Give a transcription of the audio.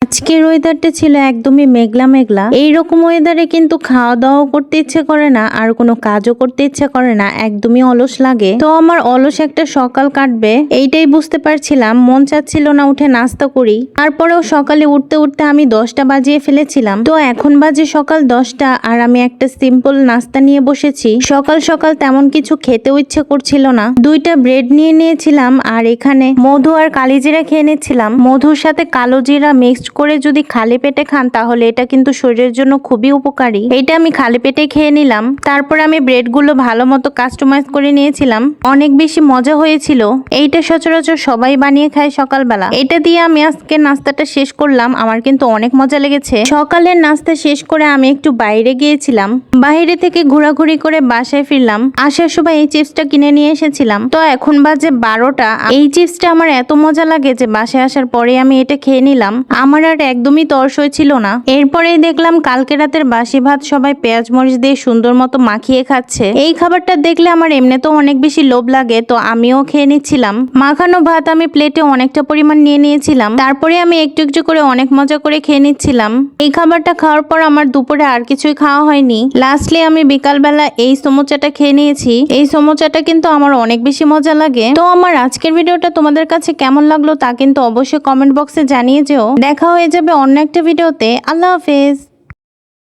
আজকের ওয়েদারটা ছিল একদমই মেঘলা মেঘলা। এইরকম ওয়েদারে কিন্তু খাওয়া দাওয়া করতে ইচ্ছে করে না, আর কোনো কাজও করতে ইচ্ছে করে না, একদমই অলস লাগে। তো আমার অলস একটা সকাল কাটবে এইটাই বুঝতে পারছিলাম, মন চাচ্ছিল না উঠে নাস্তা করি। তারপরেও সকালে উঠতে উঠতে আমি 10টা বাজিয়ে ফেলেছিলাম। তো এখন বাজে সকাল 10টা আর আমি একটা সিম্পল নাস্তা নিয়ে বসেছি। সকাল সকাল তেমন কিছু খেতেও ইচ্ছে করছিল না। 2টা ব্রেড নিয়ে নিয়েছিলাম আর এখানে মধু আর কালিজিরা খেয়ে নিচ্ছিলাম। মধুর সাথে কালো জিরা মিক্সড করে যদি খালি পেটে খান তাহলে এটা কিন্তু শরীরের জন্য খুবই উপকারী। এটা আমি খালি পেটে খেয়ে নিলাম। তারপর আমি ব্রেড গুলো ভালো মতো কাস্টমাইজ করে নিয়েছিলাম। অনেক বেশি মজা হয়েছিল। এইটা সচরাচর সবাই বানিয়ে খায় সকালবেলা। এটা দিয়ে আমি আজকে নাস্তাটা শেষ করলাম। আমার কিন্তু অনেক মজা লেগেছে। সকালের নাস্তা শেষ করে আমি একটু বাইরে গিয়েছিলাম। বাইরে থেকে ঘোরাঘুরি করে বাসায় ফিরলাম। আসার সময় এই চিপসটা কিনে নিয়ে এসেছিলাম। তো এখন বাজে 12টা। এই চিপসটা আমার এত মজা লাগে যে বাসায় আসার পরে আমি এটা খেয়ে নিলাম। আমার আর একদমই তর্স হয়েছিল না। এরপরেই দেখলাম কালকে রাতের বাসি ভাত সবাই পেঁয়াজ মরিচ দিয়ে সুন্দর মতো মাখিয়ে খাচ্ছে। এই খাবারটা দেখলে আমার এমনিতেও অনেক বেশি লোভ লাগে, তো আমিও খেয়ে নিচ্ছিলাম। মাখানো ভাত আমি প্লেটে অনেকটা পরিমাণ নিয়ে নিয়েছিলাম। তারপরে আমি একটু একটু করে অনেক মজা করে খেয়ে নিচ্ছিলাম। এই খাবারটা খাওয়ার পর আমার দুপুরে আর কিছুই খাওয়া হয়নি। লাস্টলি আমি বিকালবেলা এই সমোচাটা খেয়ে নিয়েছি। এই সমোচাটা কিন্তু আমার অনেক বেশি মজা লাগে। তো আমার আজকের ভিডিওটা তোমাদের কাছে কেমন লাগলো তা কিন্তু অবশ্যই কমেন্ট বক্সে জানিয়ে যেও। দেখা হয়ে যাবে অন্য একটা ভিডিওতে। আল্লাহ হাফেজ।